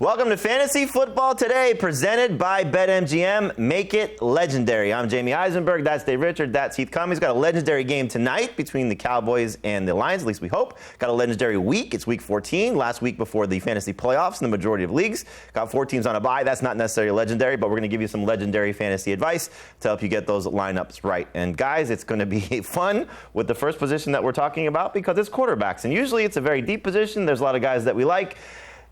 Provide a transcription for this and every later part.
Welcome to Fantasy Football Today, presented by BetMGM. Make it legendary. I'm Jamey Eisenberg. That's Dave Richard. That's Heath Cummings. Got a legendary game tonight between the Cowboys and the Lions, at least we hope. Got a legendary week. It's week 14, last week before the fantasy playoffs in the majority of leagues. Got 4 teams on a bye. That's not necessarily legendary, but we're going to give you some legendary fantasy advice to help you get those lineups right. And guys, it's going to be fun with the first position that we're talking about because it's quarterbacks. And usually it's a very deep position. There's a lot of guys that we like.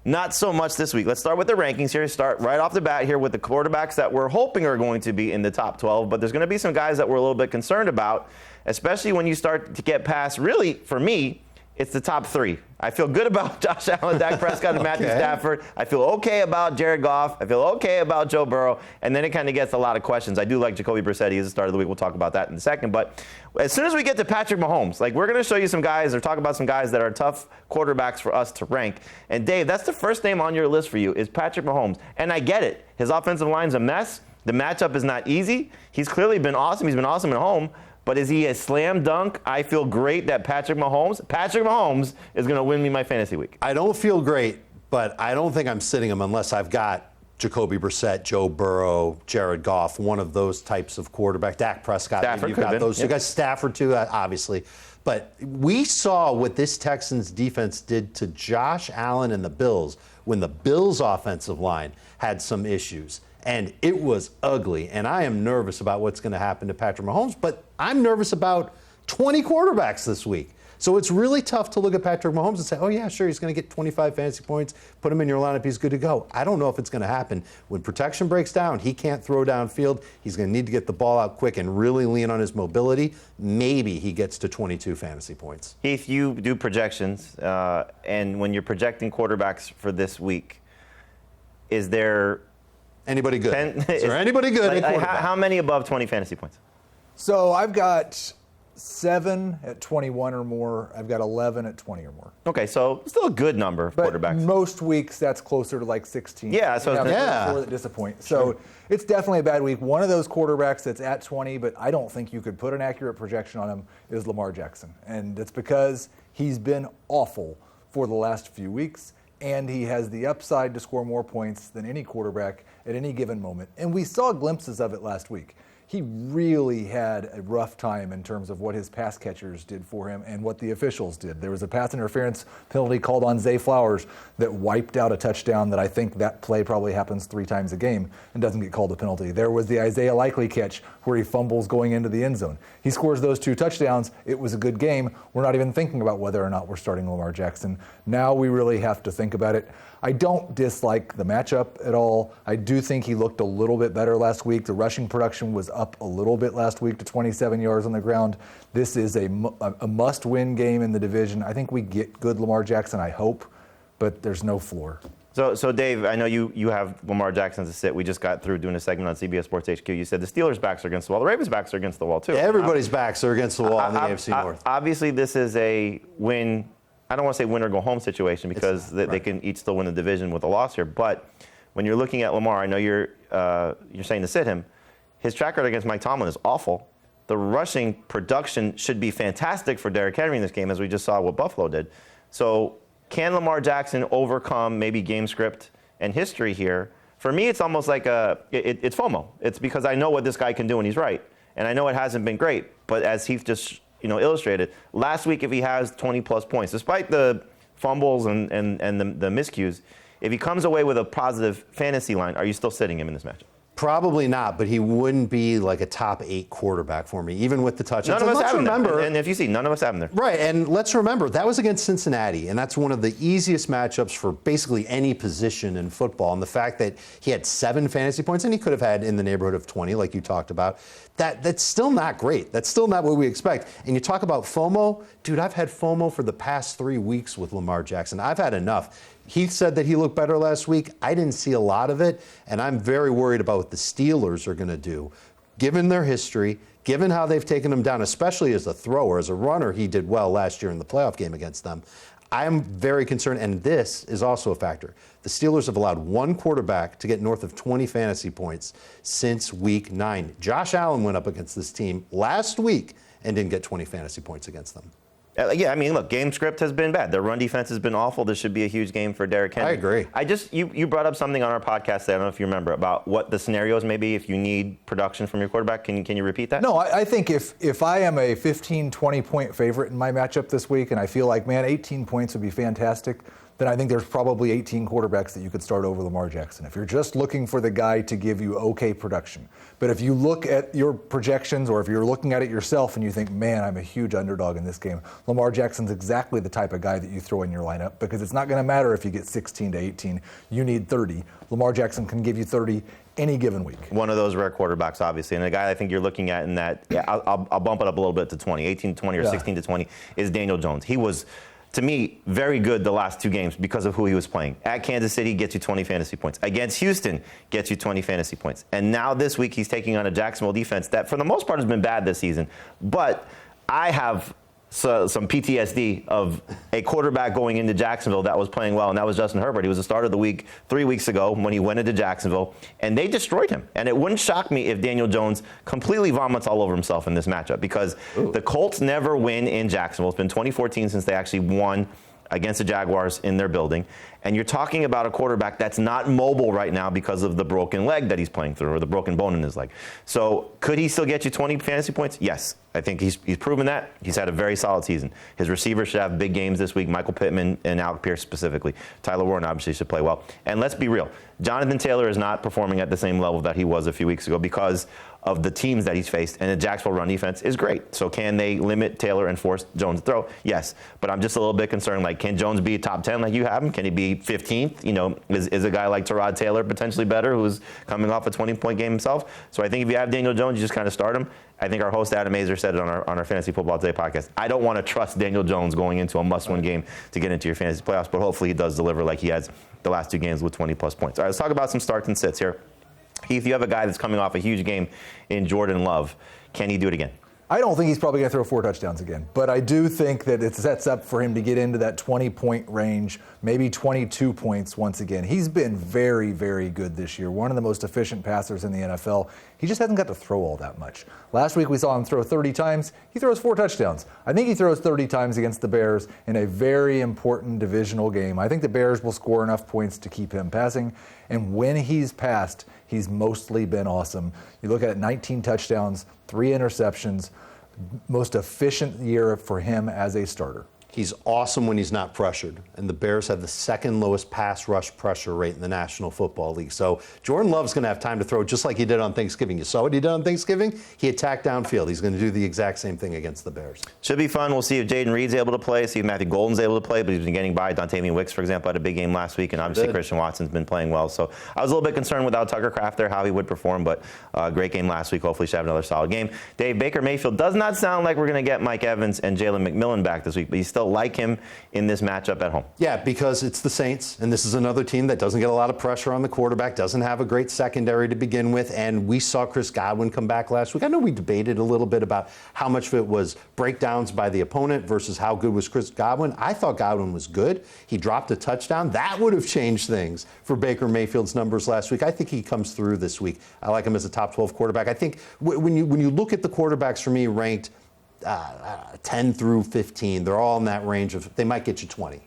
Not so much this week. Let's start with the rankings here. Start right off the bat here with the quarterbacks that we're hoping are going to be in the top 12. But there's going to be some guys that we're a little bit concerned about, especially when you start to get past, really, for me, it's the top 3. I feel good about Josh Allen, Dak Prescott, and Matthew Stafford. I feel okay about Jared Goff. I feel okay about Joe Burrow. And then it kind of gets a lot of questions. I do like Jacoby Brissett. He is the start of the week. We'll talk about that in a second. But as soon as we get to Patrick Mahomes, we're going to show you some guys or talk about some guys that are tough quarterbacks for us to rank. And Dave, that's the first name on your list for you is Patrick Mahomes. And I get it. His offensive line's a mess. The matchup is not easy. He's clearly been awesome. He's been awesome at home. But is he a slam dunk? I feel great that Patrick Mahomes is going to win me my fantasy week. I don't feel great, but I don't think I'm sitting him unless I've got Jacoby Brissett, Joe Burrow, Jared Goff, one of those types of quarterback. Dak Prescott, Stafford you've got those two guys. Stafford too, obviously. But we saw what this Texans defense did to Josh Allen and the Bills when the Bills offensive line had some issues. And it was ugly. And I am nervous about what's going to happen to Patrick Mahomes. But I'm nervous about 20 quarterbacks this week. So it's really tough to look at Patrick Mahomes and say, oh, yeah, sure, he's going to get 25 fantasy points. Put him in your lineup. He's good to go. I don't know if it's going to happen. When protection breaks down, he can't throw downfield. He's going to need to get the ball out quick and really lean on his mobility. Maybe he gets to 22 fantasy points. Heath, you do projections. And when you're projecting quarterbacks for this week, is there anybody good? Is there anybody good at quarterback? How many above 20 fantasy points? So I've got 7 at 21 or more. I've got 11 at 20 or more. Okay, so still a good number of quarterbacks. Most weeks that's closer to like 16. Yeah, so that disappoint. So it's definitely a bad week. One of those quarterbacks that's at 20, but I don't think you could put an accurate projection on him, is Lamar Jackson. And it's because he's been awful for the last few weeks, and he has the upside to score more points than any quarterback at any given moment. And we saw glimpses of it last week. He really had a rough time in terms of what his pass catchers did for him and what the officials did. There was a pass interference penalty called on Zay Flowers that wiped out a touchdown that I think that play probably happens 3 times a game and doesn't get called a penalty. There was the Isaiah Likely catch where he fumbles going into the end zone. He scores those 2 touchdowns. It was a good game. We're not even thinking about whether or not we're starting Lamar Jackson. Now we really have to think about it. I don't dislike the matchup at all. I do think he looked a little bit better last week. The rushing production was up a little bit last week to 27 yards on the ground. This is a must-win game in the division. I think we get good Lamar Jackson, I hope, but there's no floor. So Dave, I know you have Lamar Jackson as a sit. We just got through doing a segment on CBS Sports HQ. You said the Steelers' backs are against the wall. The Ravens' backs are against the wall, too. Everybody's backs are against the wall in the AFC North. Obviously, this is a win. I don't want to say win or go home situation because they can each still win the division with a loss here. But when you're looking at Lamar, I know you're saying to sit him. His track record against Mike Tomlin is awful. The rushing production should be fantastic for Derrick Henry in this game, as we just saw what Buffalo did. So can Lamar Jackson overcome maybe game script and history here? For me, it's almost like it's FOMO. It's because I know what this guy can do and he's right. And I know it hasn't been great. But as Heath just illustrated, last week if he has 20-plus points, despite the fumbles and the miscues, if he comes away with a positive fantasy line, are you still sitting him in this matchup? Probably not, but he wouldn't be like a top 8 quarterback for me, even with the touchdowns. None of us have him there. And if you see, none of us have him there. Right, and let's remember, that was against Cincinnati, and that's one of the easiest matchups for basically any position in football. And the fact that he had 7 fantasy points, and he could have had in the neighborhood of 20, like you talked about, that's still not great. That's still not what we expect. And you talk about FOMO. Dude, I've had FOMO for the past 3 weeks with Lamar Jackson. I've had enough. Heath said that he looked better last week. I didn't see a lot of it, and I'm very worried about what the Steelers are going to do. Given their history, given how they've taken him down, especially as a thrower, as a runner, he did well last year in the playoff game against them. I'm very concerned, and this is also a factor. The Steelers have allowed 1 quarterback to get north of 20 fantasy points since week 9. Josh Allen went up against this team last week and didn't get 20 fantasy points against them. Yeah, I mean, look, game script has been bad. Their run defense has been awful. This should be a huge game for Derrick Henry. I agree. You brought up something on our podcast today, I don't know if you remember, about what the scenarios may be if you need production from your quarterback. Can you repeat that? No, I think if I am a 15, 20-point favorite in my matchup this week, and I feel like, man, 18 points would be fantastic, then I think there's probably 18 quarterbacks that you could start over Lamar Jackson. If you're just looking for the guy to give you okay production. But if you look at your projections, or if you're looking at it yourself and you think, man, I'm a huge underdog in this game, Lamar Jackson's exactly the type of guy that you throw in your lineup, because it's not going to matter if you get 16 to 18. You need 30. Lamar Jackson can give you 30 any given week. One of those rare quarterbacks, obviously. And the guy I think you're looking at in that, I'll bump it up a little bit to 20, 18 to 20 or 16 to 20, is Daniel Jones. He was, to me, very good the last two games because of who he was playing. At Kansas City, gets you 20 fantasy points. Against Houston, gets you 20 fantasy points. And now this week, he's taking on a Jacksonville defense that, for the most part, has been bad this season. But I have some PTSD of a quarterback going into Jacksonville that was playing well, and that was Justin Herbert. He was the starter of the week 3 weeks ago when he went into Jacksonville, and they destroyed him. And it wouldn't shock me if Daniel Jones completely vomits all over himself in this matchup, because the Colts never win in Jacksonville. It's been 2014 since they actually won against the Jaguars in their building. And you're talking about a quarterback that's not mobile right now because of the broken leg that he's playing through, or the broken bone in his leg. So could he still get you 20 fantasy points? Yes. I think he's proven that. He's had a very solid season. His receivers should have big games this week, Michael Pittman and Alec Pierce specifically. Tyler Warren obviously should play well. And let's be real, Jonathan Taylor is not performing at the same level that he was a few weeks ago because of the teams that he's faced, and the Jacksonville run defense is great. So can they limit Taylor and force Jones to throw? Yes. But I'm just a little bit concerned, like, can Jones be top 10 like you have him? Can he be 15th? You know, is a guy like Tyrod Taylor potentially better, who's coming off a 20-point game himself? So I think if you have Daniel Jones, you just kind of start him. I think our host Adam Azer said it on our Fantasy Football Today podcast. I don't want to trust Daniel Jones going into a must-win game to get into your fantasy playoffs, but hopefully he does deliver like he has the last two games with 20-plus points. All right, let's talk about some starts and sits here. Heath, you have a guy that's coming off a huge game in Jordan Love. Can he do it again? I don't think he's probably going to throw 4 touchdowns again, but I do think that it sets up for him to get into that 20-point range, maybe 22 points once again. He's been very, very good this year, one of the most efficient passers in the NFL. He just hasn't got to throw all that much. Last week we saw him throw 30 times. He throws 4 touchdowns. I think he throws 30 times against the Bears in a very important divisional game. I think the Bears will score enough points to keep him passing, and when he's passed, he's mostly been awesome. You look at it, 19 touchdowns, 3 interceptions, most efficient year for him as a starter. He's awesome when he's not pressured, and the Bears have the second lowest pass rush pressure rate in the National Football League. So Jordan Love's going to have time to throw just like he did on Thanksgiving. You saw what he did on Thanksgiving? He attacked downfield. He's going to do the exact same thing against the Bears. Should be fun. We'll see if Jaden Reed's able to play, see if Matthew Golden's able to play, but he's been getting by. Dontavian Wicks, for example, had a big game last week, and obviously Christian Watson's been playing well. So I was a little bit concerned without Tucker Kraft there, how he would perform, but great game last week. Hopefully should have another solid game. Dave, Baker Mayfield does not sound like we're going to get Mike Evans and Jalen McMillan back this week, but you still like him in this matchup at home. Yeah, because it's the Saints, and this is another team that doesn't get a lot of pressure on the quarterback, doesn't have a great secondary to begin with, and we saw Chris Godwin come back last week. I know we debated a little bit about how much of it was breakdowns by the opponent versus how good was Chris Godwin. I thought Godwin was good. He dropped a touchdown. That would have changed things for Baker Mayfield's numbers last week. I think he comes through this week. I like him as a top 12 quarterback. I think when you look at the quarterbacks for me ranked 10 through 15, they're all in that range of, they might get you 20.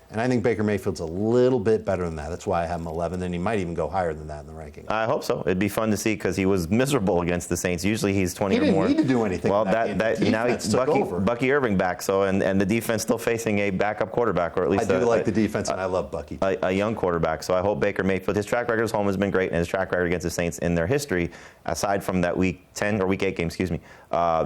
And I think Baker Mayfield's a little bit better than that. That's why I have him 11, and he might even go higher than that in the ranking. I hope so. It'd be fun to see because he was miserable against the Saints. Usually he's 20 or more. He didn't need to do anything. Well, now he's Bucky Irving back, so and the defense still facing a backup quarterback, or at least I do like the defense, and I love Bucky. A young quarterback. So I hope Baker Mayfield, his track record at home has been great, and his track record against the Saints in their history, aside from that Week 10 or Week 8 game,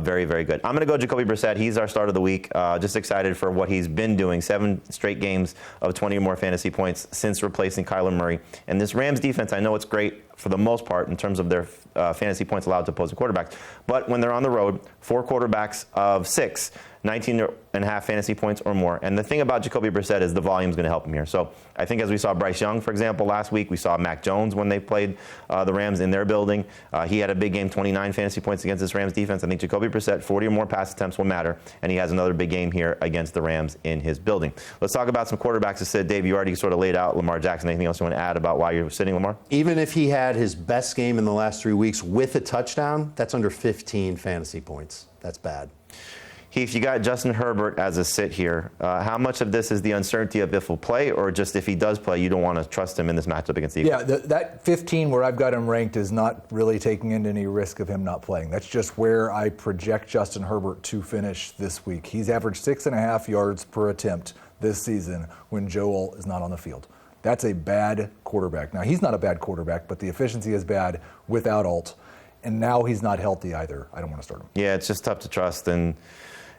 very, very good. I'm going to go Jacoby Brissett. He's our start of the week. Just excited for what he's been doing. 7 straight games of 20 or more fantasy points since replacing Kyler Murray. And this Rams defense, I know it's great for the most part in terms of their fantasy points allowed to opposing quarterbacks. But when they're on the road, 4 quarterbacks of 6, 19.5 fantasy points or more. And the thing about Jacoby Brissett is the volume is going to help him here. So I think as we saw Bryce Young, for example, last week, we saw Mac Jones when they played the Rams in their building. He had a big game, 29 fantasy points against this Rams defense. I think Jacoby Brissett, 40 or more pass attempts will matter. And he has another big game here against the Rams in his building. Let's talk about some quarterbacks to sit. Dave, you already sort of laid out Lamar Jackson. Anything else you want to add about why you're sitting Lamar? Even if he had his best game in the last 3 weeks with a touchdown, that's under 15 fantasy points. That's bad. Heath, you got Justin Herbert as a sit here. How much of this is the uncertainty of if he'll play, or just if he does play, you don't want to trust him in this matchup against the Eagles? Yeah, that 15 where I've got him ranked is not really taking into any risk of him not playing. That's just where I project Justin Herbert to finish this week. He's averaged 6.5 yards per attempt this season when Joel is not on the field. That's a bad quarterback. Now, he's not a bad quarterback, but the efficiency is bad without Alt. And now he's not healthy either. I don't want to start him. Yeah, it's just tough to trust. And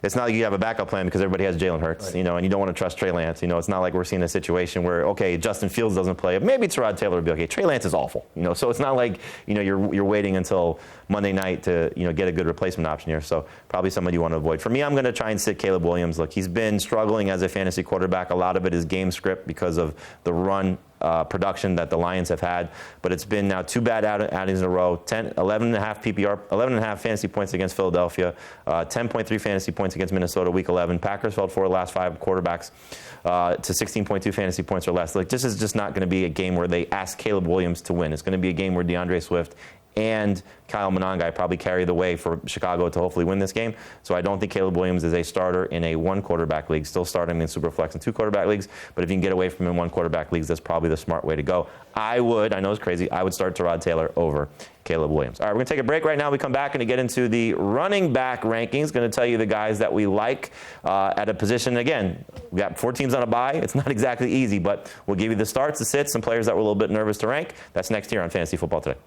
it's not like you have a backup plan because everybody has Jalen Hurts, right. And you don't want to trust Trey Lance. It's not like we're seeing a situation where, okay, Justin Fields doesn't play. Maybe Tyrod Taylor would be okay. Trey Lance is awful, So it's not like, you're waiting until Monday night to, get a good replacement option here. So probably somebody you want to avoid. For me, I'm going to try and sit Caleb Williams. Look, he's been struggling as a fantasy quarterback. A lot of it is game script because of the run production that the Lions have had, but it's been now 2 bad outings in a row. 11.5 PPR, 11.5 fantasy points against Philadelphia, 10.3 fantasy points against Minnesota week 11. Packers fell 4 of the last 5 quarterbacks to 16.2 fantasy points or less. Like, this is just not going to be a game where they ask Caleb Williams to win. It's going to be a game where DeAndre Swift and Kyle Monangai probably carry the way for Chicago to hopefully win this game. So I don't think Caleb Williams is a starter in a 1-quarterback league. Still starting in Superflex and 2-quarterback leagues. But if you can get away from him in 1-quarterback leagues, that's probably the smart way to go. I know it's crazy, I would start Tyrod Taylor over Caleb Williams. All right, we're going to take a break right now. We come back and get into the running back rankings. Going to tell you the guys that we like at a position. Again, we got 4 teams on a bye. It's not exactly easy, but we'll give you the starts, the sits, some players that we're a little bit nervous to rank. That's next here on Fantasy Football Today.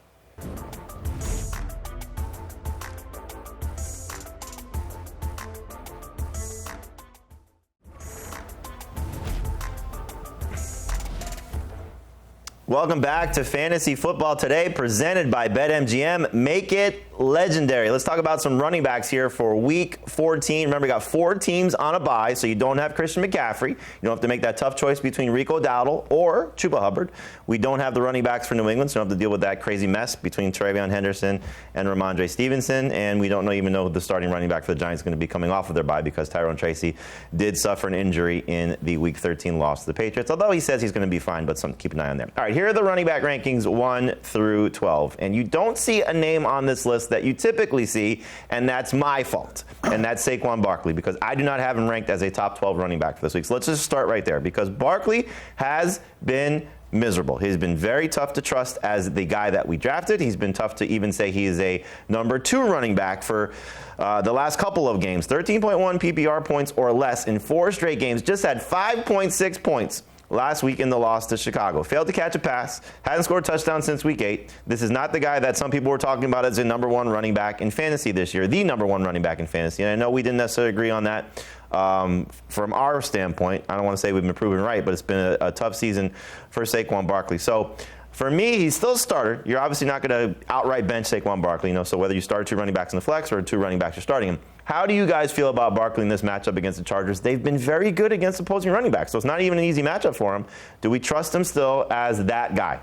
Welcome back to Fantasy Football Today, presented by BetMGM. Make it legendary. Let's talk about some running backs here for Week 14. Remember, we got 4 teams on a bye, so you don't have Christian McCaffrey. You don't have to make that tough choice between Rico Dowdle or Chuba Hubbard. We don't have the running backs for New England, so you don't have to deal with that crazy mess between TreVeyon Henderson and Ramondre Stevenson. And we don't even know who the starting running back for the Giants is going to be coming off of their bye because Tyrone Tracy did suffer an injury in the Week 13 loss to the Patriots, although he says he's going to be fine, but keep an eye on there. All right, here are the running back rankings 1 through 12. And you don't see a name on this list that you typically see, and that's my fault. And that's Saquon Barkley, because I do not have him ranked as a top 12 running back for this week. So let's just start right there, because Barkley has been miserable. He's been very tough to trust as the guy that we drafted. He's been tough to even say he is a number 2 running back for the last couple of games. 13.1 PPR points or less in 4 straight games. Just had 5.6 points last week in the loss to Chicago. Failed to catch a pass. Hasn't scored a touchdown since week 8. This is not the guy that some people were talking about as a number 1 running back in fantasy this year. The number 1 running back in fantasy. And I know we didn't necessarily agree on that from our standpoint. I don't want to say we've been proven right, but it's been a tough season for Saquon Barkley. So for me, he's still a starter. You're obviously not going to outright bench Saquon Barkley. So whether you start 2 running backs in the flex or 2 running backs, you're starting him. How do you guys feel about Barkley in this matchup against the Chargers? They've been very good against opposing running backs, so it's not even an easy matchup for him. Do we trust him still as that guy?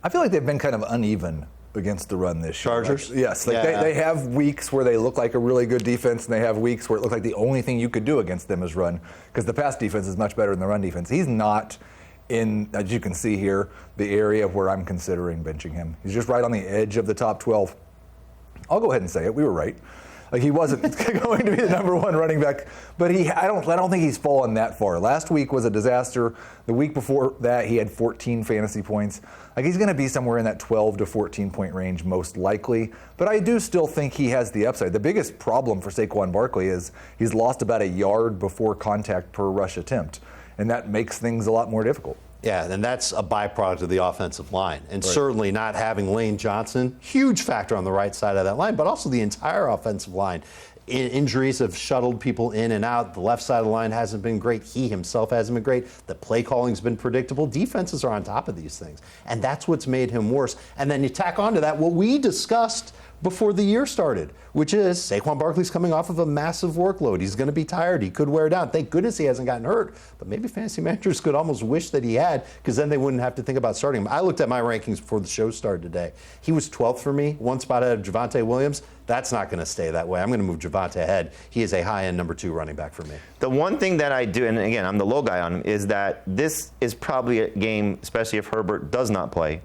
I feel like they've been kind of uneven against the run this year. Chargers? Yes. They have weeks where they look like a really good defense, and they have weeks where it looks like the only thing you could do against them is run, because the pass defense is much better than the run defense. He's not in, as you can see here, the area where I'm considering benching him. He's just right on the edge of the top 12. I'll go ahead and say it. We were right. Like, he wasn't going to be the number 1 running back, but I don't think he's fallen that far. Last week was a disaster. The week before that, he had 14 fantasy points. Like, he's going to be somewhere in that 12 to 14 point range most likely, but I do still think he has the upside. The biggest problem for Saquon Barkley is he's lost about a yard before contact per rush attempt, and that makes things a lot more difficult. Yeah, and that's a byproduct of the offensive line. And certainly not having Lane Johnson, huge factor on the right side of that line, but also the entire offensive line. Injuries have shuttled people in and out. The left side of the line hasn't been great. He himself hasn't been great. The play calling's been predictable. Defenses are on top of these things. And that's what's made him worse. And then you tack onto that what we discussed before the year started, which is Saquon Barkley's coming off of a massive workload. He's going to be tired. He could wear down. Thank goodness he hasn't gotten hurt. But maybe fantasy managers could almost wish that he had, because then they wouldn't have to think about starting him. I looked at my rankings before the show started today. He was 12th for me, 1 spot ahead of Javonte Williams. That's not going to stay that way. I'm going to move Javonte ahead. He is a high-end number 2 running back for me. The one thing that I do, and again, I'm the low guy on him, is that this is probably a game, especially if Herbert does not play,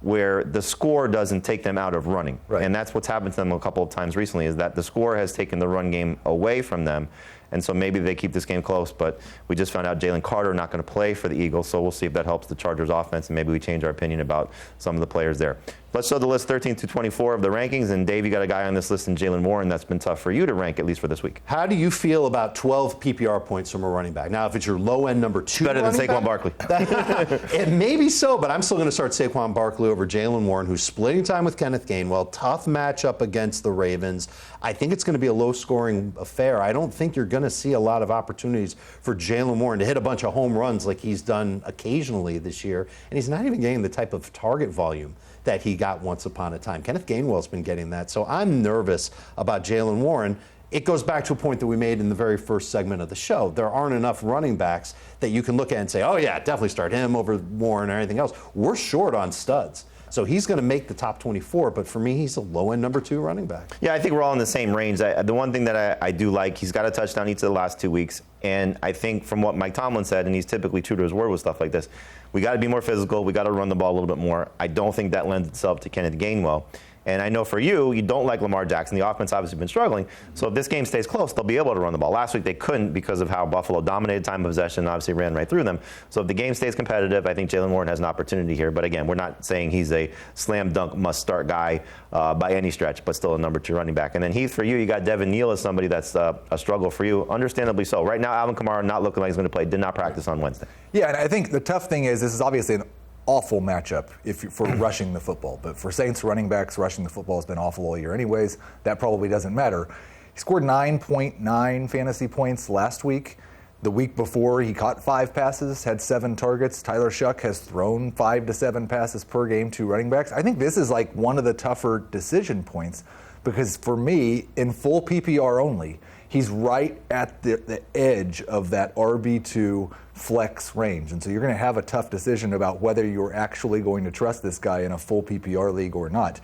where the score doesn't take them out of running. Right. And that's what's happened to them a couple of times recently, is that the score has taken the run game away from them. and so maybe they keep this game close. But we just found out Jalen Carter not going to play for the Eagles, so we'll see if that helps the Chargers offense, and maybe we change our opinion about some of the players there. Let's show the list 13 to 24 of the rankings, and Dave, you got a guy on this list in Jalen Warren that's been tough for you to rank, at least for this week. How do you feel about 12 PPR points from a running back? Now, if it's your low-end number 2 Better than Saquon back, Barkley. It may be so, but I'm still going to start Saquon Barkley over Jalen Warren, who's splitting time with Kenneth Gainwell. Tough matchup against the Ravens. I think it's going to be a low-scoring affair. I don't think you're going to see a lot of opportunities for Jalen Warren to hit a bunch of home runs like he's done occasionally this year, and he's not even getting the type of target volume that he got once upon a time. Kenneth Gainwell's been getting that, so I'm nervous about Jalen Warren. It goes back to a point that we made in the very first segment of the show. There aren't enough running backs that you can look at and say, oh yeah, definitely start him over Warren or anything else. We're short on studs. So he's going to make the top 24, but for me, he's a low-end number 2 running back. Yeah, I think we're all in the same range. The one thing that I do like, he's got a touchdown each of the last 2 weeks, and I think from what Mike Tomlin said, and he's typically true to his word with stuff like this, we got to be more physical, we got to run the ball a little bit more. I don't think that lends itself to Kenneth Gainwell. And I know for you don't like Lamar Jackson. The offense obviously been struggling. So if this game stays close, they'll be able to run the ball. Last week they couldn't because of how Buffalo dominated time of possession, obviously ran right through them. So if the game stays competitive, I think Jalen Warren has an opportunity here. But again, we're not saying he's a slam dunk must start guy by any stretch, but still a number 2 running back. And then Heath, for you got Devin Neal as somebody that's a struggle for you, understandably so. Right now, Alvin Kamara not looking like he's going to play, did not practice on Wednesday. Yeah, and I think the tough thing is this is obviously an awful matchup for rushing the football. But for Saints running backs, rushing the football has been awful all year anyways. That probably doesn't matter. He scored 9.9 fantasy points last week. The week before, he caught 5 passes, had 7 targets. Tyler Shuck has thrown 5 to 7 passes per game to running backs. I think this is like one of the tougher decision points because for me, in full PPR only, he's right at the edge of that RB2 flex range. And so you're going to have a tough decision about whether you're actually going to trust this guy in a full PPR league or not.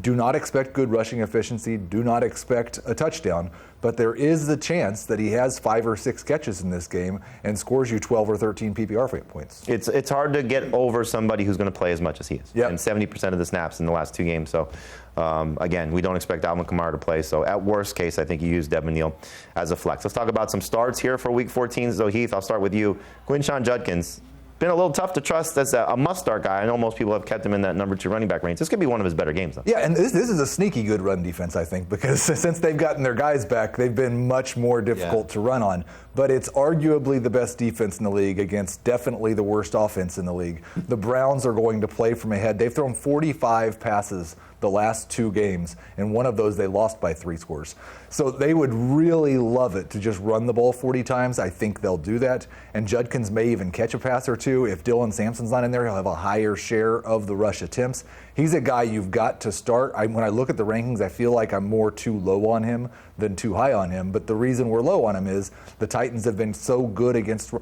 Do not expect good rushing efficiency. Do not expect a touchdown. But there is the chance that he has 5 or 6 catches in this game and scores you 12 or 13 PPR points. It's hard to get over somebody who's going to play as much as he is. Yep. And 70% of the snaps in the last 2 games. So, again, we don't expect Alvin Kamara to play. So, at worst case, I think you use Devin Neal as a flex. Let's talk about some starts here for Week 14. So, Heath, I'll start with you. Quinshon Judkins. Been a little tough to trust as a must-start guy. I know most people have kept him in that number 2 running back range. This could be one of his better games, though. Yeah, and this is a sneaky good run defense, I think, because since they've gotten their guys back, they've been much more difficult to run on. But it's arguably the best defense in the league against definitely the worst offense in the league. The Browns are going to play from ahead. They've thrown 45 passes the last 2 games, and one of those they lost by 3 scores. So they would really love it to just run the ball 40 times. I think they'll do that. And Judkins may even catch a pass or 2. If Dylan Sampson's not in there, he'll have a higher share of the rush attempts. He's a guy you've got to start. When I look at the rankings, I feel like I'm more too low on him than too high on him. But the reason we're low on him is the Titans have been so good against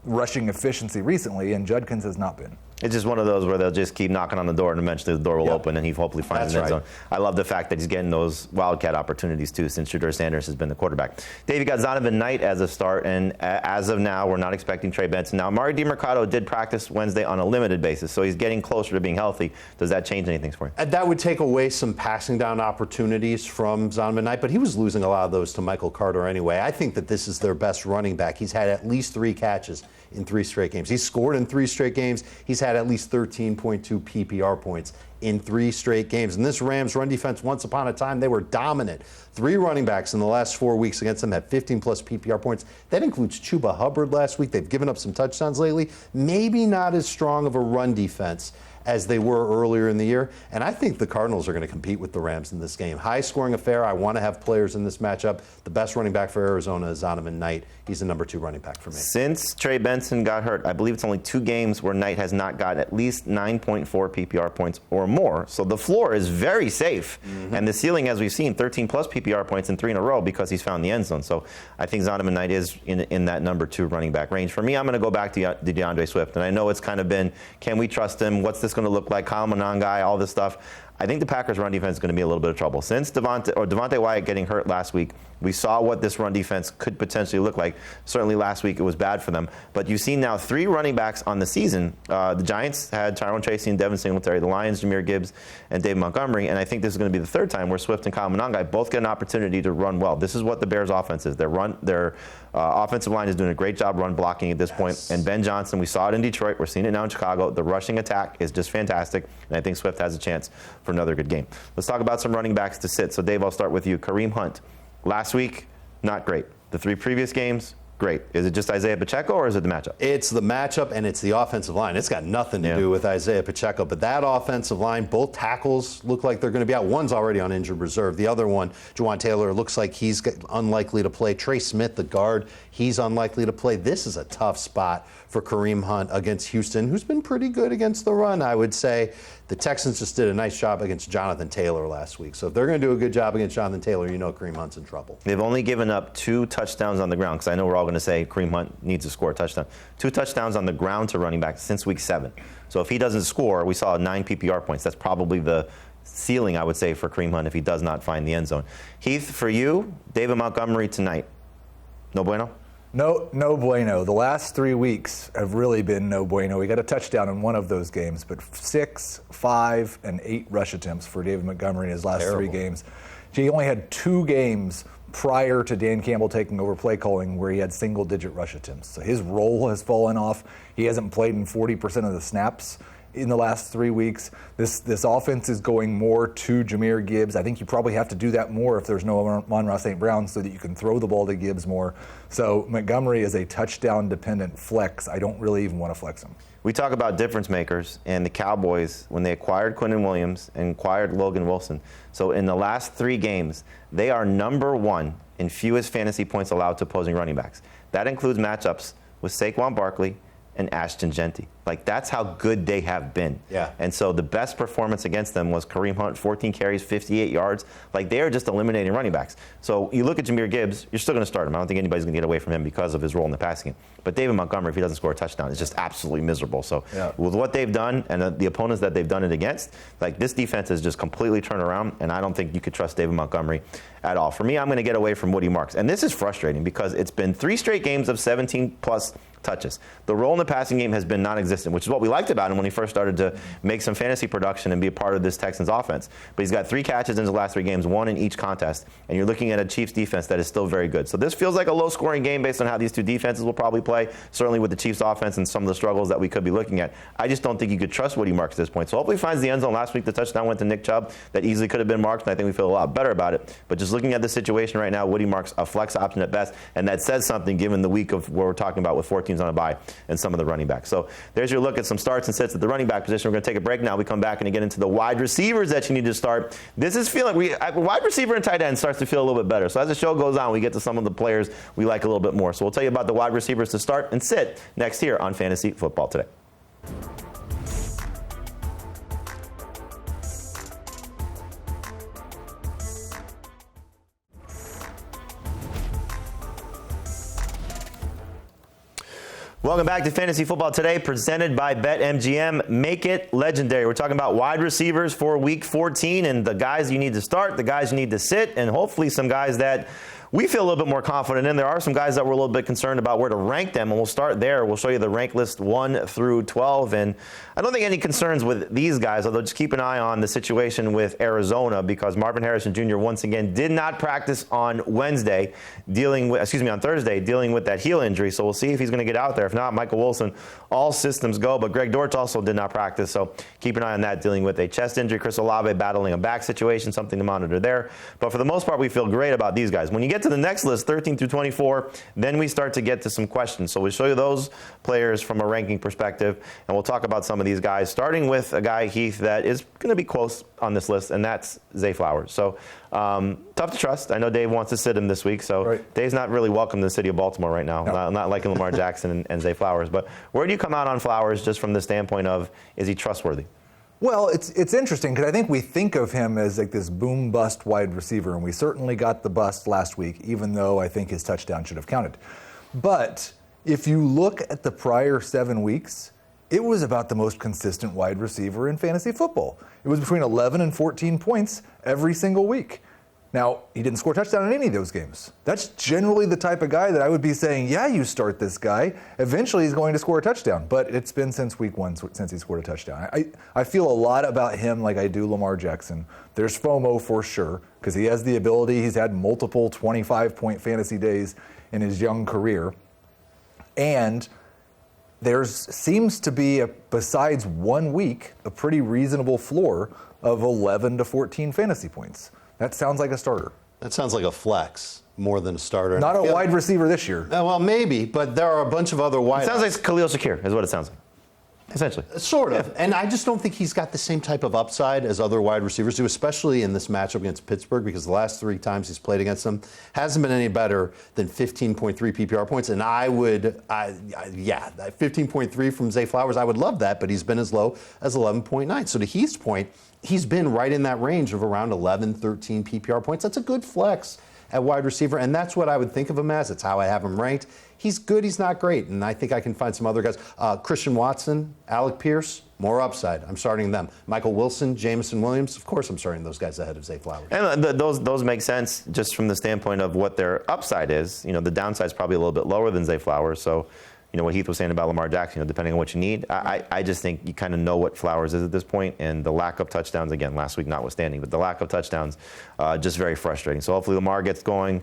rushing efficiency recently, and Judkins has not been. It's just one of those where they'll just keep knocking on the door, and eventually the door will open, and he hopefully finds an end zone. I love the fact that he's getting those wildcat opportunities, too, since Shedeur Sanders has been the quarterback. Dave, you got Zonovan Knight as a start, and as of now, we're not expecting Trey Benson. Now, Amari DiMercato did practice Wednesday on a limited basis, so he's getting closer to being healthy. Does that change anything for you? That would take away some passing down opportunities from Zonovan Knight, but he was losing a lot of those to Michael Carter anyway. I think that this is their best running back. He's had at least 3 catches in 3 straight games. He's scored in 3 straight games. He's had at least 13.2 PPR points in 3 straight games. And this Rams run defense, once upon a time, they were dominant. 3 running backs in the last 4 weeks against them had 15-plus PPR points. That includes Chuba Hubbard last week. They've given up some touchdowns lately. Maybe not as strong of a run defense as they were earlier in the year. And I think the Cardinals are going to compete with the Rams in this game. High-scoring affair. I want to have players in this matchup. The best running back for Arizona is Zonovan Knight. He's the number 2 running back for me. Since Trey Benson got hurt, I believe it's only 2 games where Knight has not got at least 9.4 PPR points or more. So the floor is very safe. And the ceiling, as we've seen, 13-plus PPR points in 3 in a row because he's found the end zone. So I think Zonovan Knight is in that number 2 running back range. For me, I'm going to go back to DeAndre Swift. And I know it's kind of been, can we trust him? What's this going to look like? Kyle Monangai, all this stuff. I think the Packers' run defense is going to be a little bit of trouble. Since Devontae Wyatt getting hurt last week, we saw what this run defense could potentially look like. Certainly last week it was bad for them. But you've seen now 3 running backs on the season. The Giants had Tyrone Tracy and Devin Singletary. The Lions, Jahmyr Gibbs and David Montgomery. And I think this is going to be the 3rd time where Swift and Kyle Monangai both get an opportunity to run well. This is what the Bears' offense is. Their offensive line is doing a great job run blocking at this point. And Ben Johnson, we saw it in Detroit. We're seeing it now in Chicago. The rushing attack is just fantastic. And I think Swift has a chance for another good game. Let's talk about some running backs to sit. So, Dave, I'll start with you. Kareem Hunt. Last week, not great. The 3 previous games, great. Is it just Isaiah Pacheco or is it the matchup? It's the matchup and it's the offensive line. It's got nothing to do with Isaiah Pacheco. But that offensive line, both tackles look like they're going to be out. One's already on injured reserve. The other one, Juwan Taylor, looks like he's unlikely to play. Trey Smith, the guard, he's unlikely to play. This is a tough spot for Kareem Hunt against Houston, who's been pretty good against the run, I would say. The Texans just did a nice job against Jonathan Taylor last week. So if they're going to do a good job against Jonathan Taylor, you know Kareem Hunt's in trouble. They've only given up 2 touchdowns on the ground, because I know we're all going to say Kareem Hunt needs to score a touchdown. 2 touchdowns on the ground to running back since week 7. So if he doesn't score, we saw 9 PPR points. That's probably the ceiling, I would say, for Kareem Hunt if he does not find the end zone. Heath, for you, David Montgomery tonight. No bueno? No bueno. The last 3 weeks have really been no bueno. We got a touchdown in one of those games, but 6, 5, and 8 rush attempts for David Montgomery in his last 3 games. He only had 2 games prior to Dan Campbell taking over play calling where he had single-digit rush attempts. So his role has fallen off. He hasn't played in 40% of the snaps in the last 3 weeks. This offense is going more to Jahmyr Gibbs. I think you probably have to do that more if there's no Amon-Ra St. Brown so that you can throw the ball to Gibbs more. So Montgomery is a touchdown-dependent flex. I don't really even want to flex him. We talk about difference makers, and the Cowboys, when they acquired Quinnen Williams and acquired Logan Wilson. So in the last 3 games, they are number 1 in fewest fantasy points allowed to opposing running backs. That includes matchups with Saquon Barkley and Ashton Genty. Like, that's how good they have been. Yeah. And so the best performance against them was Kareem Hunt, 14 carries, 58 yards. Like, they are just eliminating running backs. So you look at Jahmyr Gibbs, you're still going to start him. I don't think anybody's going to get away from him because of his role in the passing game. But David Montgomery, if he doesn't score a touchdown, is just absolutely miserable. So with what they've done and the opponents that they've done it against, like, this defense has just completely turned around, and I don't think you could trust David Montgomery at all. For me, I'm going to get away from Woody Marks. And this is frustrating because it's been 3 straight games of 17-plus touches. The role in the passing game has been non-existent, which is what we liked about him when he first started to make some fantasy production and be a part of this Texans offense. But he's got 3 catches in his last 3 games, 1 in each contest, and you're looking at a Chiefs defense that is still very good. So this feels like a low-scoring game based on how these 2 defenses will probably play, certainly with the Chiefs offense and some of the struggles that we could be looking at. I just don't think you could trust Woody Marks at this point. So hopefully he finds the end zone. Last week the touchdown went to Nick Chubb that easily could have been marked, and I think we feel a lot better about it. But just looking at the situation right now, Woody Marks a flex option at best, and that says something given the week of where we're talking about with 4 teams on a bye and some of the running backs. So there's your look at some starts and sits at the running back position. We're going to take a break now. We come back and get into the wide receivers that you need to start. This is feeling, wide receiver and tight end starts to feel a little bit better. So as the show goes on, we get to some of the players we like a little bit more. So we'll tell you about the wide receivers to start and sit next here on Fantasy Football Today. Welcome back to Fantasy Football Today, presented by BetMGM. Make it legendary. We're talking about wide receivers for Week 14 and the guys you need to start, the guys you need to sit, and hopefully some guys that we feel a little bit more confident in. There are some guys that we're a little bit concerned about where to rank them, and we'll start there. We'll show you the rank list 1 through 12, and I don't think any concerns with these guys, although just keep an eye on the situation with Arizona because Marvin Harrison Jr. once again did not practice on Thursday, dealing with that heel injury. So we'll see if he's going to get out there. If not, Michael Wilson, all systems go. But Greg Dortch also did not practice, so keep an eye on that, dealing with a chest injury. Chris Olave battling a back situation, something to monitor there. But for the most part, we feel great about these guys. When you get to the next list, 13 through 24, then we start to get to some questions. So we'll show you those players from a ranking perspective, and we'll talk about some of these guys, starting with a guy, Heath, that is going to be close on this list, and that's Zay Flowers. So tough to trust. I know Dave wants to sit him this week, so right. Dave's not really welcome to the city of Baltimore right now. No. Not liking Lamar Jackson and Zay Flowers. But where do you come out on Flowers just from the standpoint of, is he trustworthy? Well, it's interesting because I think we think of him as like this boom-bust wide receiver, and we certainly got the bust last week, even though I think his touchdown should have counted. But if you look at the prior 7 weeks, it was about the most consistent wide receiver in fantasy football. It was between 11 and 14 points every single week. Now, he didn't score a touchdown in any of those games. That's generally the type of guy that I would be saying, yeah, you start this guy. Eventually, he's going to score a touchdown. But it's been since week 1 since he scored a touchdown. I feel a lot about him like I do Lamar Jackson. There's FOMO for sure, because he has the ability. He's had multiple 25-point fantasy days in his young career. And there seems to be, besides 1 week, a pretty reasonable floor of 11 to 14 fantasy points. That sounds like a starter. That sounds like a flex more than a starter. Not a wide receiver this year. Well, maybe, but there are a bunch of other wide. It sounds like Khalil Shakir is what it sounds like. Essentially. Sort of. And I just don't think he's got the same type of upside as other wide receivers do, especially in this matchup against Pittsburgh, because the last 3 times he's played against them hasn't been any better than 15.3 PPR points. And 15.3 from Zay Flowers, I would love that, but he's been as low as 11.9. So to Heath's point, he's been right in that range of around 11, 13 PPR points. That's a good flex at wide receiver, and that's what I would think of him as. It's how I have him ranked. He's good, he's not great, and I think I can find some other guys. Christian Watson, Alec Pierce, more upside. I'm starting them. Michael Wilson, Jameson Williams, of course I'm starting those guys ahead of Zay Flowers. And those make sense just from the standpoint of what their upside is. You know, the downside is probably a little bit lower than Zay Flowers, so you know what Heath was saying about Lamar Jackson, depending on what you need. I just think you kind of know what Flowers is at this point, and the lack of touchdowns, again, last week notwithstanding, but the lack of touchdowns, just very frustrating. So hopefully Lamar gets going.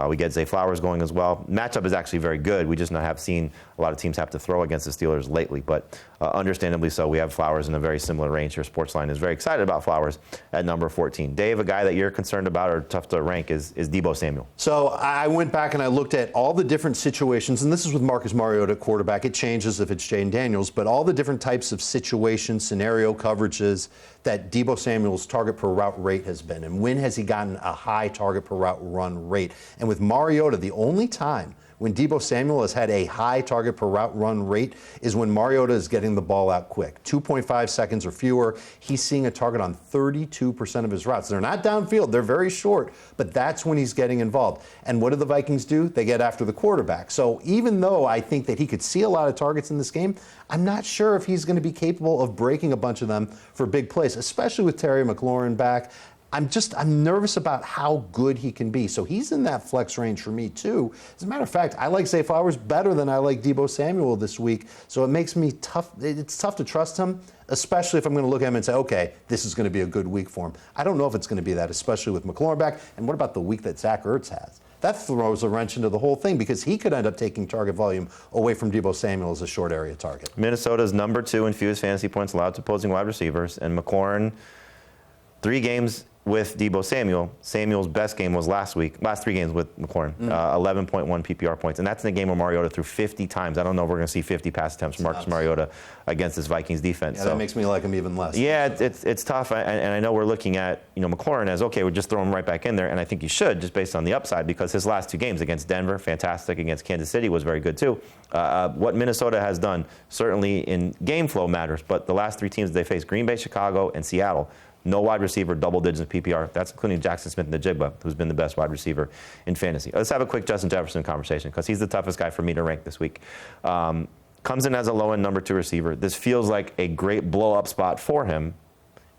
We get Zay Flowers going as well. Matchup is actually very good. We just have seen a lot of teams have to throw against the Steelers lately, but understandably so. We have Flowers in a very similar range here. Sportsline is very excited about Flowers at number 14. Dave, a guy that you're concerned about or tough to rank is Deebo Samuel. So I went back and I looked at all the different situations, and this is with Marcus Mariota at quarterback. It changes if it's Jane Daniels, but all the different types of situations, scenario coverages that Deebo Samuel's target per route rate has been, and when has he gotten a high target per route run rate. And with Mariota, the only time when Deebo Samuel has had a high target per route run rate is when Mariota is getting the ball out quick. 2.5 seconds or fewer. He's seeing a target on 32% of his routes. They're not downfield. They're very short, but that's when he's getting involved. And what do the Vikings do? They get after the quarterback. So even though I think that he could see a lot of targets in this game, I'm not sure if he's going to be capable of breaking a bunch of them for big plays, especially with Terry McLaurin back. I'm nervous about how good he can be. So he's in that flex range for me, too. As a matter of fact, I like Zay Flowers better than I like Deebo Samuel this week. So it makes me tough. It's tough to trust him, especially if I'm going to look at him and say, okay, this is going to be a good week for him. I don't know if it's going to be that, especially with McLaurin back. And what about the week that Zach Ertz has? That throws a wrench into the whole thing because he could end up taking target volume away from Deebo Samuel as a short area target. Minnesota's number 2 in fewest fantasy points allowed to opposing wide receivers, and McLaurin, 3 games with Deebo Samuel. Samuel's best game was last 3 games with McLaurin, 11.1 PPR points. And that's in a game where Mariota threw 50 times. I don't know if we're going to see 50 pass attempts from Marcus Mariota against this Vikings defense. Yeah, so that makes me like him even less. Yeah, it's tough. And I know we're looking at McLaurin as, okay, we'll just throw him right back in there. And I think you should, just based on the upside, because his last 2 games against Denver, fantastic. Against Kansas City was very good, too. What Minnesota has done, certainly in game flow matters, but the last 3 teams they faced, Green Bay, Chicago, and Seattle, no wide receiver, double digits in PPR. That's including Jackson Smith and the Jigba, who's been the best wide receiver in fantasy. Let's have a quick Justin Jefferson conversation because he's the toughest guy for me to rank this week. Comes in as a low-end number 2 receiver. This feels like a great blow-up spot for him,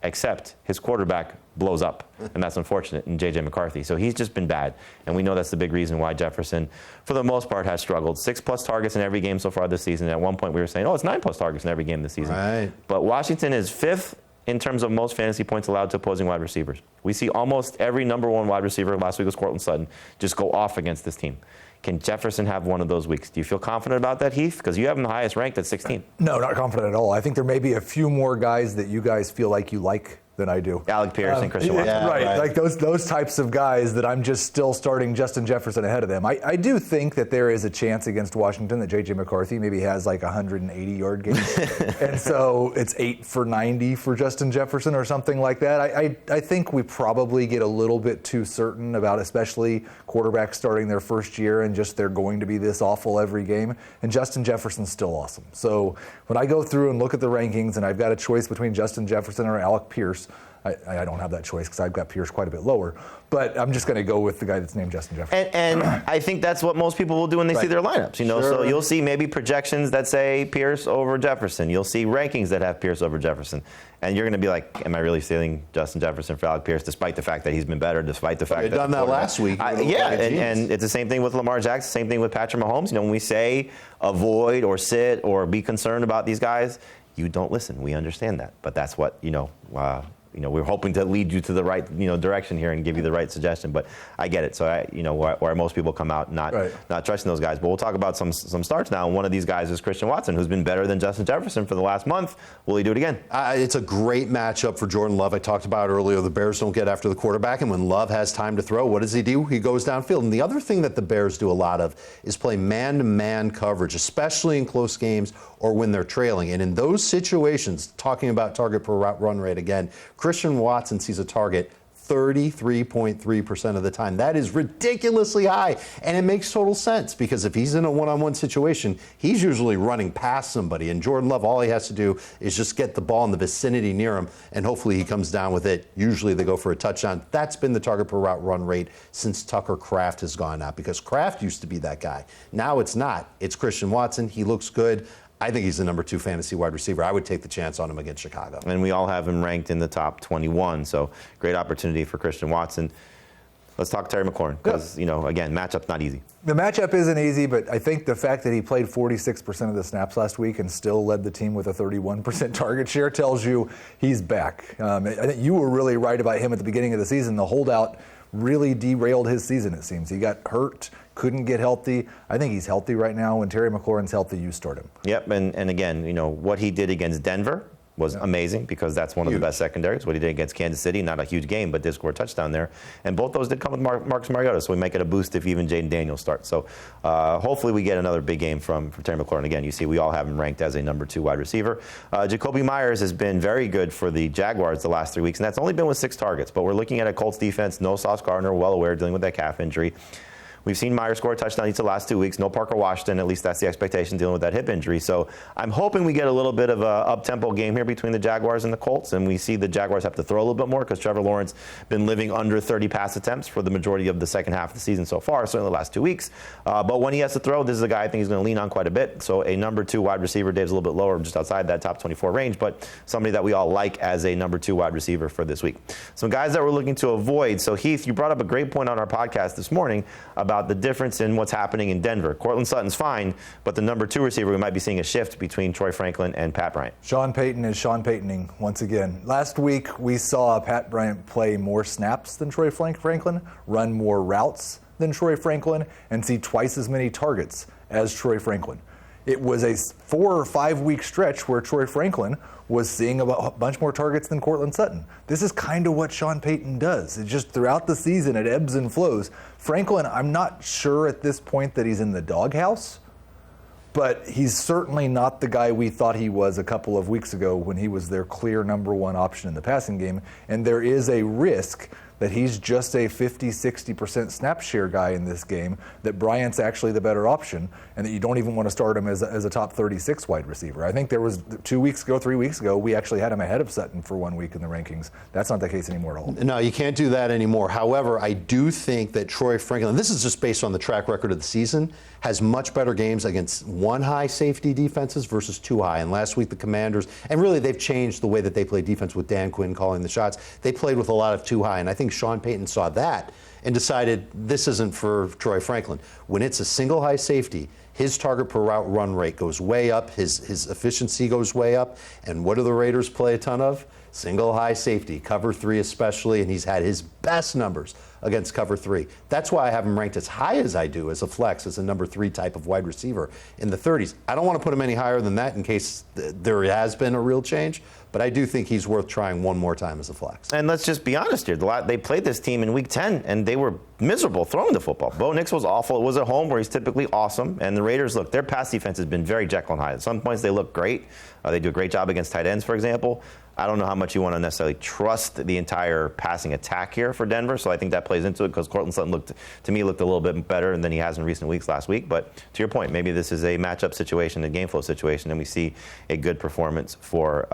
except his quarterback blows up, and that's unfortunate in J.J. McCarthy. So he's just been bad, and we know that's the big reason why Jefferson, for the most part, has struggled. 6+ targets in every game so far this season. At one point, we were saying, it's 9+ targets in every game this season. Right. But Washington is 5th in terms of most fantasy points allowed to opposing wide receivers. We see almost every number 1 wide receiver, last week was Courtland Sutton, just go off against this team. Can Jefferson have one of those weeks? Do you feel confident about that, Heath? Because you have him the highest ranked at 16. No, not confident at all. I think there may be a few more guys that you guys feel like you like than I do. Alec Pierce and Christian Watson. Yeah, right, like those types of guys that I'm just still starting Justin Jefferson ahead of them. I do think that there is a chance against Washington that J.J. McCarthy maybe has like 180-yard game. And so it's 8 for 90 for Justin Jefferson or something like that. I think we probably get a little bit too certain about especially quarterbacks starting their first year and just they're going to be this awful every game. And Justin Jefferson's still awesome. So when I go through and look at the rankings and I've got a choice between Justin Jefferson or Alec Pierce, I don't have that choice because I've got Pierce quite a bit lower. But I'm just going to go with the guy that's named Justin Jefferson. And I think that's what most people will do when they see their lineups. Sure. So you'll see maybe projections that say Pierce over Jefferson. You'll see rankings that have Pierce over Jefferson. And you're going to be like, am I really stealing Justin Jefferson for Alec Pierce, despite the fact that he's been better, despite the fact that... You've done that last week. And it's the same thing with Lamar Jackson, same thing with Patrick Mahomes. When we say avoid or sit or be concerned about these guys, you don't listen. We understand that. But that's what, we're hoping to lead you to the right, direction here and give you the right suggestion. But I get it. So where most people come out not trusting those guys. But we'll talk about some starts now. And one of these guys is Christian Watson, who's been better than Justin Jefferson for the last month. Will he do it again? It's a great matchup for Jordan Love. I talked about earlier, the Bears don't get after the quarterback, and when Love has time to throw, what does he do? He goes downfield. And the other thing that the Bears do a lot of is play man-to-man coverage, especially in close games or when they're trailing. And in those situations, talking about target per route run rate again, Christian Watson sees a target 33.3% of the time. That is ridiculously high, and it makes total sense because if he's in a one-on-one situation, he's usually running past somebody, and Jordan Love, all he has to do is just get the ball in the vicinity near him, and hopefully he comes down with it. Usually they go for a touchdown. That's been the target per route run rate since Tucker Kraft has gone out because Kraft used to be that guy. Now it's not. It's Christian Watson. He looks good. I think he's the number 2 fantasy wide receiver. I would take the chance on him against Chicago. And we all have him ranked in the top 21, so great opportunity for Christian Watson. Let's talk Terry McLaurin because, again, matchup's not easy. The matchup isn't easy, but I think the fact that he played 46% of the snaps last week and still led the team with a 31% target share tells you he's back. I think you were really right about him at the beginning of the season. The holdout really derailed his season, it seems. He got hurt, couldn't get healthy. I think he's healthy right now. When Terry McLaurin's healthy, you start him. Yep, and again, what he did against Denver was amazing because that's one of the best secondaries. What he did against Kansas City, not a huge game, but did score a touchdown there. And both those did come with Marcus Mariota, so we make it a boost if even Jaden Daniels starts. So hopefully we get another big game from Terry McLaurin. Again, you see we all have him ranked as a number 2 wide receiver. Jacoby Myers has been very good for the Jaguars the last 3 weeks, and that's only been with 6 targets. But we're looking at a Colts defense, no Sauce Gardner, well aware, dealing with that calf injury. We've seen Myers score a touchdown each of the last 2 weeks. No Parker Washington, at least that's the expectation, dealing with that hip injury. So I'm hoping we get a little bit of a up-tempo game here between the Jaguars and the Colts, and we see the Jaguars have to throw a little bit more because Trevor Lawrence been living under 30 pass attempts for the majority of the second half of the season so far, certainly the last 2 weeks. But when he has to throw, this is a guy I think he's going to lean on quite a bit. So a number 2 wide receiver, Dave's a little bit lower, just outside that top 24 range, but somebody that we all like as a number 2 wide receiver for this week. Some guys that we're looking to avoid. So Heath, you brought up a great point on our podcast this morning about the difference in what's happening in Denver. Cortland Sutton's fine, but the number 2 receiver, we might be seeing a shift between Troy Franklin and Pat Bryant. Sean Payton is Sean Paytoning once again. Last week, we saw Pat Bryant play more snaps than Troy Franklin, run more routes than Troy Franklin, and see twice as many targets as Troy Franklin. It was a 4 or 5 week stretch where Troy Franklin was seeing a bunch more targets than Cortland Sutton. This is kind of what Sean Payton does. It's just throughout the season, it ebbs and flows. Franklin, I'm not sure at this point that he's in the doghouse, but he's certainly not the guy we thought he was a couple of weeks ago when he was their clear number 1 option in the passing game. And there is a risk that he's just a 50-60% snap share guy in this game, that Bryant's actually the better option, and that you don't even want to start him as a top 36 wide receiver. I think there was 3 weeks ago, we actually had him ahead of Sutton for 1 week in the rankings. That's not the case anymore at all. No, you can't do that anymore. However, I do think that Troy Franklin, this is just based on the track record of the season, has much better games against 1 high safety defenses versus 2 high. And last week the Commanders, and really they've changed the way that they play defense with Dan Quinn calling the shots. They played with a lot of 2 high, and I think Sean Payton saw that and decided this isn't for Troy Franklin. When it's a single high safety, his target per route run rate goes way up, his efficiency goes way up, and what do the Raiders play a ton of? Single high safety, cover 3 especially, and he's had his best numbers against cover 3. That's why I have him ranked as high as I do as a flex, as a number 3 type of wide receiver in the 30s. I don't want to put him any higher than that in case there has been a real change, but I do think he's worth trying one more time as a flex. And let's just be honest here. They played this team in Week 10, and they were miserable throwing the football. Bo Nix was awful. It was at home where he's typically awesome. And the Raiders, look, their pass defense has been very Jekyll and Hyde. At some points, they look great. They do a great job against tight ends, for example. I don't know how much you want to necessarily trust the entire passing attack here for Denver, so I think that plays into it because Courtland Sutton looked a little bit better than he has in recent weeks last week. But to your point, maybe this is a matchup situation, a game flow situation, and we see a good performance for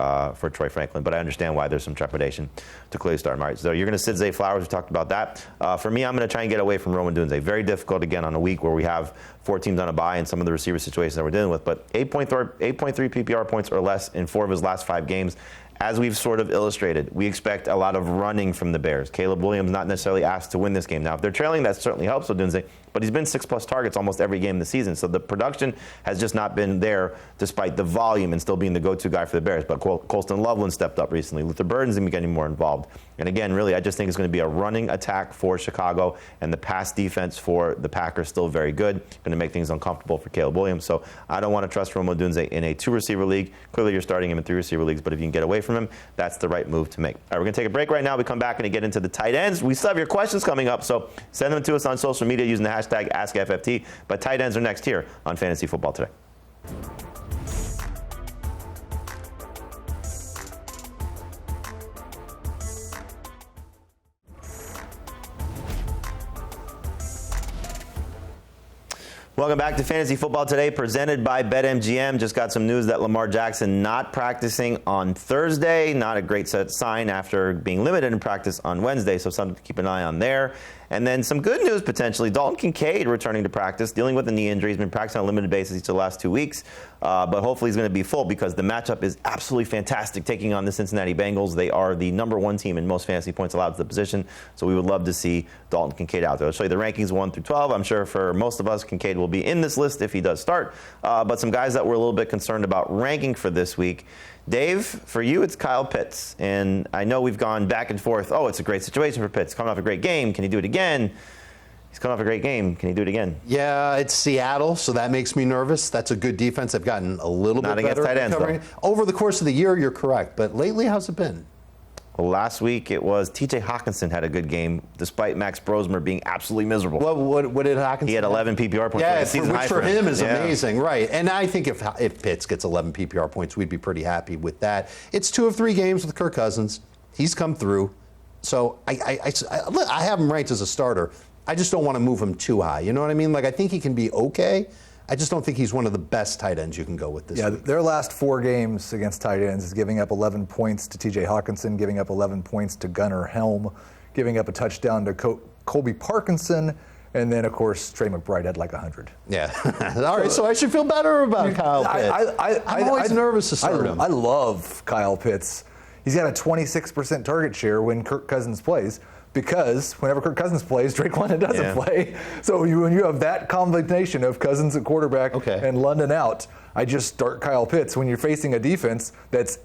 Troy Franklin. But I understand why there's some trepidation to clearly start him. All right, so you're going to sit Zay Flowers. We talked about that. For me, I'm going to try and get away from Roman Dunze. Very difficult, again, on a week where we have 4 teams on a bye and some of the receiver situations that we're dealing with. But 8.3 PPR points or less in 4 of his last 5 games. As we've sort of illustrated, we expect a lot of running from the Bears. Caleb Williams not necessarily asked to win this game. Now, if they're trailing, that certainly helps with Dunze, but he's been 6+ targets almost every game this season. So the production has just not been there despite the volume and still being the go-to guy for the Bears. But Colston Loveland stepped up recently. Luther Burden's going to be getting more involved. And again, really, I just think it's going to be a running attack for Chicago, and the pass defense for the Packers still very good. Going to make things uncomfortable for Caleb Williams. So I don't want to trust Romo Dunze in a 2-receiver league. Clearly, you're starting him in 3-receiver leagues, but if you can get away from him, that's the right move to make. All right, we're going to take a break right now. We come back and get into the tight ends. We still have your questions coming up, so send them to us on social media using the hashtag AskFFT. But tight ends are next here on Fantasy Football Today. Welcome back to Fantasy Football Today, presented by BetMGM. Just got some news that Lamar Jackson not practicing on Thursday. Not a great sign after being limited in practice on Wednesday, so something to keep an eye on there. And then some good news, potentially. Dalton Kincaid returning to practice, dealing with a knee injury. He's been practicing on a limited basis each of the last 2 weeks. But hopefully he's going to be full because the matchup is absolutely fantastic taking on the Cincinnati Bengals. They are the #1 team in most fantasy points allowed to the position. So we would love to see Dalton Kincaid out there. I'll show you the rankings 1 through 12. I'm sure for most of us, Kincaid will be in this list if he does start. But some guys that we're a little bit concerned about ranking for this week. Dave, for you, it's Kyle Pitts. And I know we've gone back and forth. Oh, it's a great situation for Pitts. Coming off a great game. Can he do it again? He's coming off a great game. Can he do it again? Yeah, it's Seattle, so that makes me nervous. That's a good defense. They've gotten a little bit better tight ends, covering. Over the course of the year, you're correct. But lately, how's it been? Well, last week it was T.J. Hawkinson had a good game, despite Max Brosmer being absolutely miserable. What did Hawkinson? He had 11 PPR points. Yeah, season which high for him is yeah. amazing, right? And I think if Pitts gets 11 PPR points, we'd be pretty happy with that. It's 2 of 3 games with Kirk Cousins. He's come through. So I have him ranked as a starter. I just don't want to move him too high. You know what I mean? Like, I think he can be okay. I just don't think he's one of the best tight ends you can go with this week. Their last 4 games against tight ends is giving up 11 points to T.J. Hawkinson, giving up 11 points to Gunnar Helm, giving up a touchdown to Colby Parkinson, and then, of course, Trey McBride had like 100. Yeah. All right, so I should feel better about Kyle Pitts. I'm always nervous to start him. I love Kyle Pitts. He's got a 26% target share when Kirk Cousins plays. Because whenever Kirk Cousins plays, Drake London doesn't play. So when you have that combination of Cousins at quarterback and London out, I just start Kyle Pitts. When you're facing a defense that's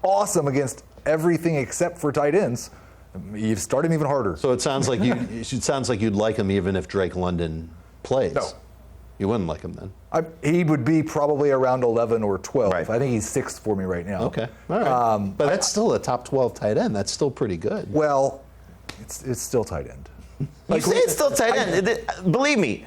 awesome against everything except for tight ends, you start him even harder. So it sounds like you'd like him even if Drake London plays. No. You wouldn't like him then? He would be probably around 11 or 12. Right. I think he's 6th for me right now. Okay. All right. But that's still a top 12 tight end. That's still pretty good. Well, it's still tight end. You say it's still tight end. Believe me,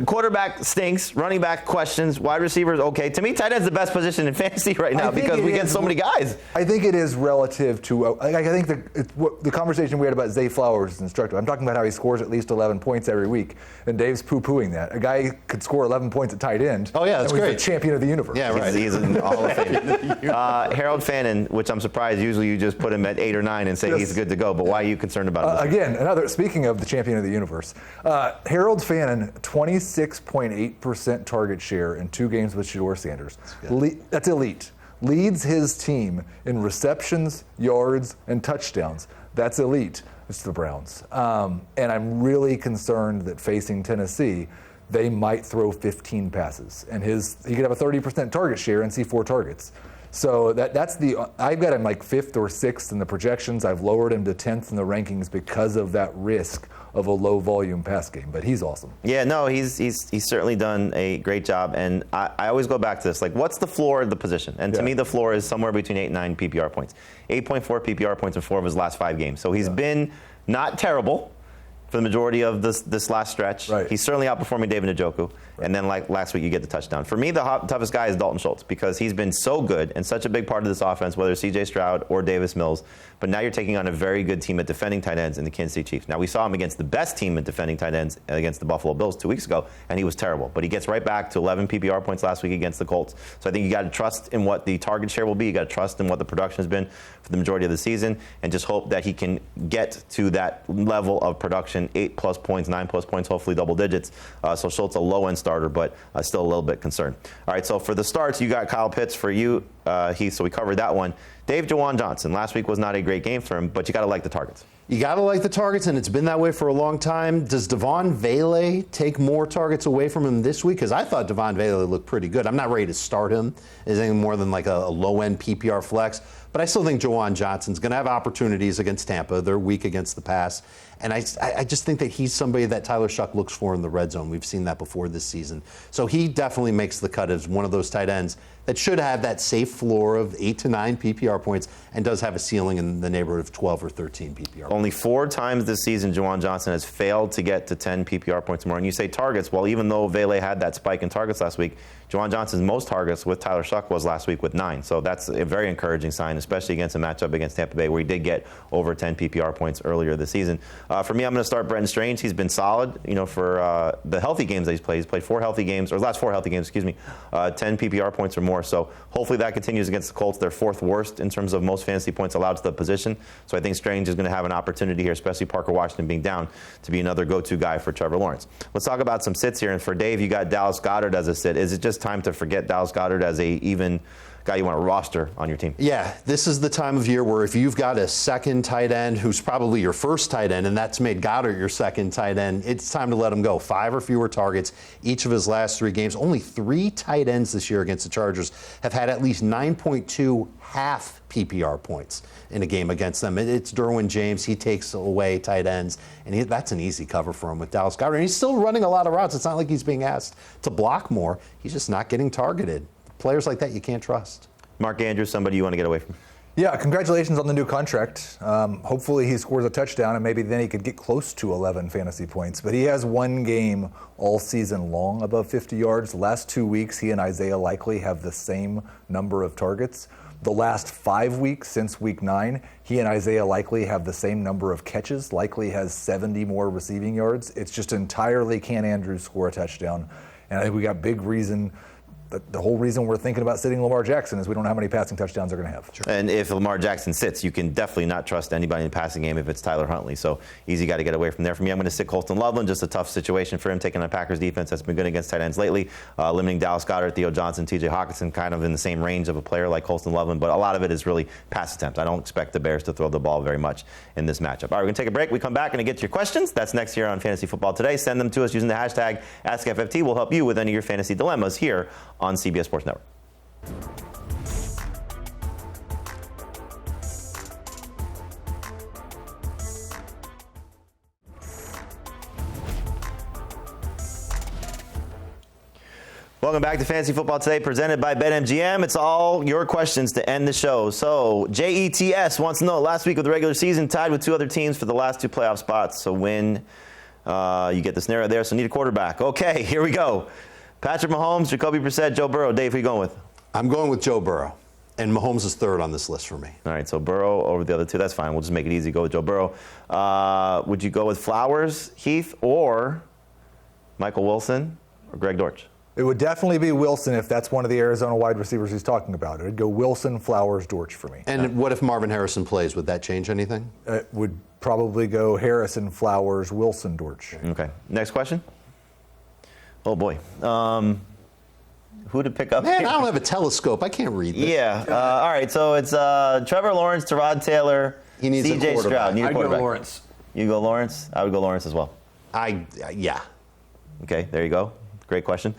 quarterback stinks, running back questions, wide receivers okay. To me, tight end's the best position in fantasy right now because we get so many guys. I think it is relative to. I think the conversation we had about Zay Flowers is instructive. I'm talking about how he scores at least 11 points every week, and Dave's poo-pooing that. A guy could score 11 points at tight end. Oh yeah, that's great. He's the champion of the universe. Yeah, right. He's in the Hall of Fame. Harold Fannin, which I'm surprised. Usually you just put him at 8 or 9 and say he's good to go. But why are you concerned about him? Again, speaking of the champion of the universe, Harold Fannin. 26.8% target share in 2 games with Shedeur Sanders. That's elite. Leads his team in receptions, yards, and touchdowns. That's elite. It's the Browns. And I'm really concerned that facing Tennessee, they might throw 15 passes. And he could have a 30% target share and see 4 targets. So I've got him like 5th or 6th in the projections. I've lowered him to 10th in the rankings because of that risk of a low volume pass game, but he's awesome. Yeah, no, he's certainly done a great job, and I always go back to this, like, what's the floor of the position? And to me, the floor is somewhere between 8 and 9 PPR points. 8.4 PPR points in 4 of his last 5 games. So he's been not terrible. for the majority of this last stretch. Right. He's certainly outperforming David Njoku. Right. And then like last week, you get the touchdown. For me, the toughest guy is Dalton Schultz because he's been so good and such a big part of this offense, whether it's C.J. Stroud or Davis Mills. But now you're taking on a very good team at defending tight ends in the Kansas City Chiefs. Now, we saw him against the best team at defending tight ends against the Buffalo Bills 2 weeks ago, and he was terrible. But he gets right back to 11 PPR points last week against the Colts. So I think you got to trust in what the target share will be. You got to trust in what the production has been for the majority of the season, and just hope that he can get to that level of production, 8+ points, 9+ points, hopefully double digits. So Schultz a low-end starter, but still a little bit concerned. All right, so for the starts, you got Kyle Pitts for you, Heath, so we covered that one. Dave Juwan Johnson, last week was not a great game for him, but you got to like the targets. You got to like the targets, and it's been that way for a long time. Does Devon Vele take more targets away from him this week? Because I thought Devon Vele looked pretty good. I'm not ready to start him as anything more than like a low-end PPR flex, but I still think Juwan Johnson's going to have opportunities against Tampa. They're weak against the pass. And I just think that he's somebody that Tyler Shuck looks for in the red zone. We've seen that before this season. So he definitely makes the cut as one of those tight ends that should have that safe floor of 8 to 9 PPR points and does have a ceiling in the neighborhood of 12 or 13 PPR points. Only 4 times this season, Juwan Johnson has failed to get to 10 PPR points or more. And you say targets. Well, even though Vele had that spike in targets last week, Juwan Johnson's most targets with Tyler Shuck was last week with 9. So that's a very encouraging sign, especially against a matchup against Tampa Bay where he did get over 10 PPR points earlier this season. For me, I'm going to start Brenton Strange. He's been solid, for the healthy games that he's played. He's played 4 healthy games, or his last 4 healthy games, 10 PPR points or more. So hopefully that continues against the Colts. They're 4th worst in terms of most fantasy points allowed to the position. So I think Strange is going to have an opportunity here, especially Parker Washington being down, to be another go-to guy for Trevor Lawrence. Let's talk about some sits here. And for Dave, you got Dallas Goedert as a sit. Is it just time to forget Dallas Goedert as a even guy you want to roster on your team? Yeah, this is the time of year where if you've got a second tight end who's probably your first tight end, and that's made Goddard your second tight end, it's time to let him go. 5 or fewer targets each of his last 3 games. Only 3 tight ends this year against the Chargers have had at least 9.2 half PPR points in a game against them. It's Derwin James. He takes away tight ends, and that's an easy cover for him with Dallas Goedert. And he's still running a lot of routes. It's not like he's being asked to block more. He's just not getting targeted. Players like that you can't trust. Mark Andrews, somebody you want to get away from? Yeah, congratulations on the new contract. Hopefully he scores a touchdown, and maybe then he could get close to 11 fantasy points. But he has 1 game all season long above 50 yards. The last 2 weeks, he and Isaiah Likely have the same number of targets. The last 5 weeks since week 9, he and Isaiah Likely have the same number of catches. Likely has 70 more receiving yards. It's just entirely can Andrews score a touchdown. And I think we got big reason. The whole reason we're thinking about sitting Lamar Jackson is we don't know how many passing touchdowns they're going to have. Sure. And if Lamar Jackson sits, you can definitely not trust anybody in the passing game if it's Tyler Huntley. So easy guy to get away from there. For me, I'm going to sit Colston Loveland. Just a tough situation for him, taking on Packers defense that's been good against tight ends lately. Limiting Dallas Goedert, Theo Johnson, TJ Hawkinson, kind of in the same range of a player like Colston Loveland. But a lot of it is really pass attempts. I don't expect the Bears to throw the ball very much in this matchup. All right, we're going to take a break. We come back and get to your questions. That's next here on Fantasy Football Today. Send them to us using the hashtag AskFFT. We'll help you with any of your fantasy dilemmas here on CBS Sports Network. Welcome back to Fantasy Football Today, presented by BetMGM. It's all your questions to end the show. So, JETS wants to know, last week of the regular season, tied with 2 other teams for the last 2 playoff spots. So win, you get the scenario there, so need a quarterback. Okay, here we go. Patrick Mahomes, Jacoby Brissett, Joe Burrow. Dave, who are you going with? I'm going with Joe Burrow. And Mahomes is 3rd on this list for me. All right, so Burrow over the other 2. That's fine. We'll just make it easy. Go with Joe Burrow. Would you go with Flowers, Heath, or Michael Wilson, or Greg Dortch? It would definitely be Wilson if that's one of the Arizona wide receivers he's talking about. It would go Wilson, Flowers, Dortch for me. And what if Marvin Harrison plays? Would that change anything? It would probably go Harrison, Flowers, Wilson, Dortch. Okay. Next question. Oh, boy. Who to pick up? Man, here? I don't have a telescope. I can't read this. Yeah. All right. So it's Trevor Lawrence, Tyrod Taylor, He needs a C.J. quarterback. Stroud. I'd go Lawrence. You go Lawrence? I would go Lawrence as well. Yeah. Okay. There you go. Great question.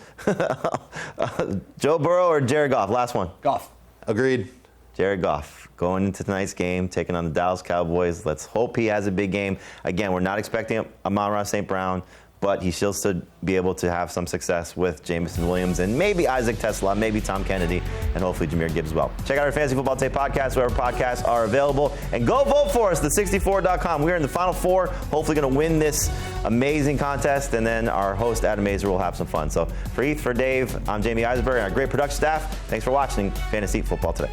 Joe Burrow or Jared Goff? Last one. Goff. Agreed. Jared Goff going into tonight's game, taking on the Dallas Cowboys. Let's hope he has a big game. Again, we're not expecting Amon-Ra St. Brown, but he should still be able to have some success with Jameson Williams and maybe Isaac Tesla, maybe Tom Kennedy, and hopefully Jahmyr Gibbs as well. Check out our Fantasy Football Today podcast, wherever podcasts are available. And go vote for us, the64.com. We're in the Final Four, hopefully going to win this amazing contest, and then our host, Adam Mazer, will have some fun. So for Heath, for Dave, I'm Jamey Eisenberg, and our great production staff, thanks for watching Fantasy Football Today.